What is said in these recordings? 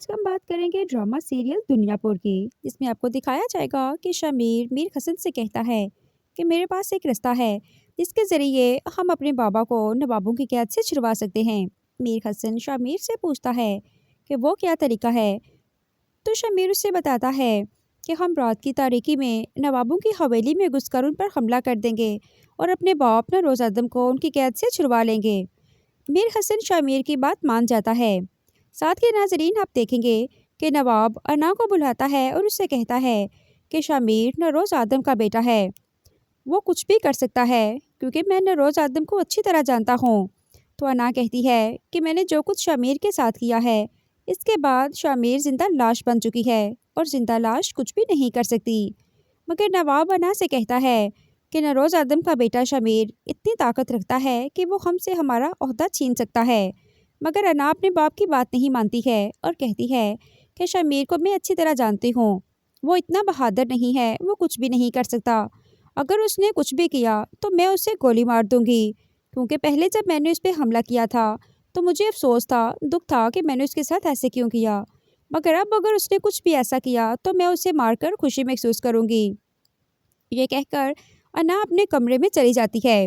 آج ہم بات کریں گے ڈرامہ سیریل دنیا پور کی، جس میں آپ کو دکھایا جائے گا کہ شمیر میر حسن سے کہتا ہے کہ میرے پاس ایک رستہ ہے جس کے ذریعے ہم اپنے بابا کو نوابوں کی قید سے چھڑوا سکتے ہیں۔ میر حسن شمیر سے پوچھتا ہے کہ وہ کیا طریقہ ہے، تو شمیر اسے بتاتا ہے کہ ہم رات کی تاریکی میں نوابوں کی حویلی میں گھس کر ان پر حملہ کر دیں گے اور اپنے باپ نوروز آدم کو ان کی قید سے چھڑوا لیں گے۔ میر حسن شمیر کی بات مان جاتا ہے۔ ساتھ کے ناظرین آپ دیکھیں گے کہ نواب انا کو بلاتا ہے اور اس سے کہتا ہے کہ شمیر نوروز آدم کا بیٹا ہے، وہ کچھ بھی کر سکتا ہے کیونکہ میں نوروز آدم کو اچھی طرح جانتا ہوں۔ تو انا کہتی ہے کہ میں نے جو کچھ شمیر کے ساتھ کیا ہے، اس کے بعد شمیر زندہ لاش بن چکی ہے اور زندہ لاش کچھ بھی نہیں کر سکتی۔ مگر نواب انا سے کہتا ہے کہ نوروز آدم کا بیٹا شمیر اتنی طاقت رکھتا ہے کہ وہ ہم سے ہمارا عہدہ چھین سکتا ہے۔ مگر انا اپنے باپ کی بات نہیں مانتی ہے اور کہتی ہے کہ شمیر کو میں اچھی طرح جانتی ہوں، وہ اتنا بہادر نہیں ہے، وہ کچھ بھی نہیں کر سکتا۔ اگر اس نے کچھ بھی کیا تو میں اسے گولی مار دوں گی، کیونکہ پہلے جب میں نے اس پہ حملہ کیا تھا تو مجھے افسوس تھا، دکھ تھا کہ میں نے اس کے ساتھ ایسے کیوں کیا، مگر اب اگر اس نے کچھ بھی ایسا کیا تو میں اسے مار کر خوشی محسوس کروں گی۔ یہ کہہ کر انا اپنے کمرے میں چلی جاتی ہے۔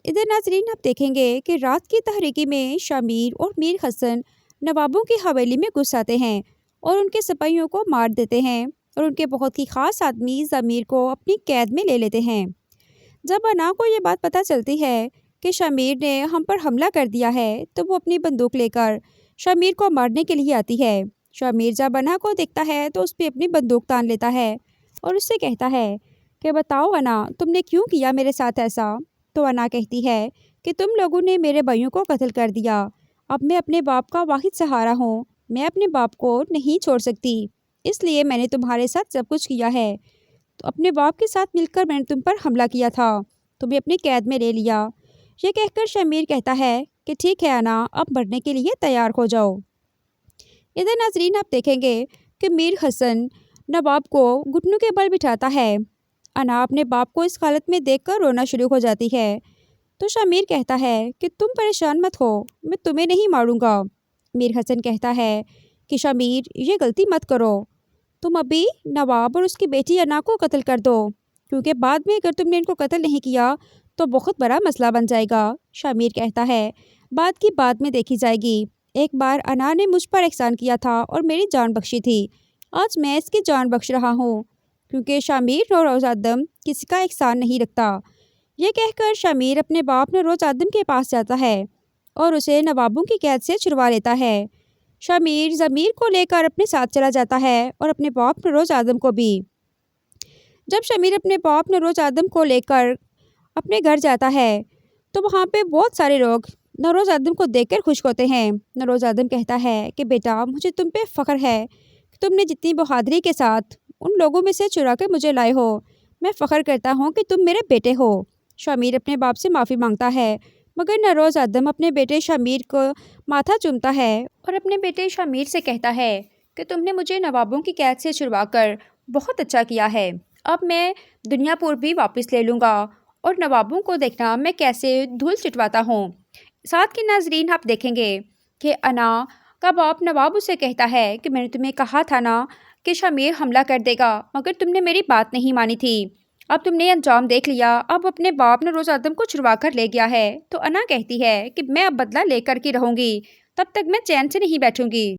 ادھر ناظرین آپ دیکھیں گے کہ رات کی تحریکی میں شمیر اور میر حسن نوابوں کی حویلی میں گھس آتے ہیں اور ان کے سپاہیوں کو مار دیتے ہیں اور ان کے بہت ہی خاص آدمی ضمیر کو اپنی قید میں لے لیتے ہیں۔ جب انا کو یہ بات پتہ چلتی ہے کہ شمیر نے ہم پر حملہ کر دیا ہے تو وہ اپنی بندوق لے کر شمیر کو مارنے کے لیے آتی ہے۔ شمیر جب انا کو دیکھتا ہے تو اس پہ اپنی بندوق تان لیتا ہے اور اس سے کہتا ہے کہ بتاؤ انا، تم نے کیوں کیا میرے ساتھ ایسا؟ تو انا کہتی ہے کہ تم لوگوں نے میرے بھائیوں کو قتل کر دیا، اب میں اپنے باپ کا واحد سہارا ہوں، میں اپنے باپ کو نہیں چھوڑ سکتی، اس لیے میں نے تمہارے ساتھ سب کچھ کیا ہے۔ تو اپنے باپ کے ساتھ مل کر میں نے تم پر حملہ کیا تھا، تمہیں اپنی قید میں لے لیا۔ یہ کہہ کر شمیر کہتا ہے کہ ٹھیک ہے انا، اب مرنے کے لیے تیار ہو جاؤ۔ ادھر ناظرین آپ دیکھیں گے کہ میر حسن نواب کو گھٹنوں کے بل بٹھاتا ہے۔ انا اپنے باپ کو اس حالت میں دیکھ کر رونا شروع ہو جاتی ہے۔ تو شمیر کہتا ہے کہ تم پریشان مت ہو، میں تمہیں نہیں ماروں گا۔ میر حسن کہتا ہے کہ شمیر یہ غلطی مت کرو، تم ابھی نواب اور اس کی بیٹی انا کو قتل کر دو، کیونکہ بعد میں اگر تم نے ان کو قتل نہیں کیا تو بہت بڑا مسئلہ بن جائے گا۔ شمیر کہتا ہے بات کی بعد میں دیکھی جائے گی، ایک بار انا نے مجھ پر احسان کیا تھا اور میری جان بخشی تھی، آج میں اس کی جان بخش رہا ہوں، کیونکہ شمیر نوروز آدم کسی کا احسان نہیں رکھتا۔ یہ کہہ کر شمیر اپنے باپ نوروز آدم کے پاس جاتا ہے اور اسے نوابوں کی قید سے چھڑوا لیتا ہے۔ شمیر ضمیر کو لے کر اپنے ساتھ چلا جاتا ہے اور اپنے باپ نوروز آدم کو بھی۔ جب شمیر اپنے باپ نوروز آدم کو لے کر اپنے گھر جاتا ہے تو وہاں پہ بہت سارے لوگ نوروز آدم کو دیکھ کر خوش ہوتے ہیں۔ نوروز آدم کہتا ہے کہ بیٹا، مجھے تم پہ فخر ہے کہ تم نے جتنی بہادری کے ساتھ ان لوگوں میں سے چرا کے مجھے لائے ہو، میں فخر کرتا ہوں کہ تم میرے بیٹے ہو۔ شمیر اپنے باپ سے معافی مانگتا ہے، مگر نوروز آدم اپنے بیٹے شمیر کو ماتھا چومتا ہے اور اپنے بیٹے شمیر سے کہتا ہے کہ تم نے مجھے نوابوں کی قید سے چھڑوا کر بہت اچھا کیا ہے، اب میں دنیا پور بھی واپس لے لوں گا اور نوابوں کو دیکھنا میں کیسے دھول چٹواتا ہوں۔ ساتھ کے ناظرین آپ دیکھیں گے کہ انا کا باپ نواب اسے کہتا ہے کہ میں نے تمہیں کہا تھا نا کہ شمیر حملہ کر دے گا، مگر تم نے میری بات نہیں مانی تھی، اب تم نے انجام دیکھ لیا، اب اپنے باپ نوروز آدم کو چھڑوا کر لے گیا ہے۔ تو انا کہتی ہے کہ میں اب بدلہ لے کر کے رہوں گی، تب تک میں چین سے نہیں بیٹھوں گی۔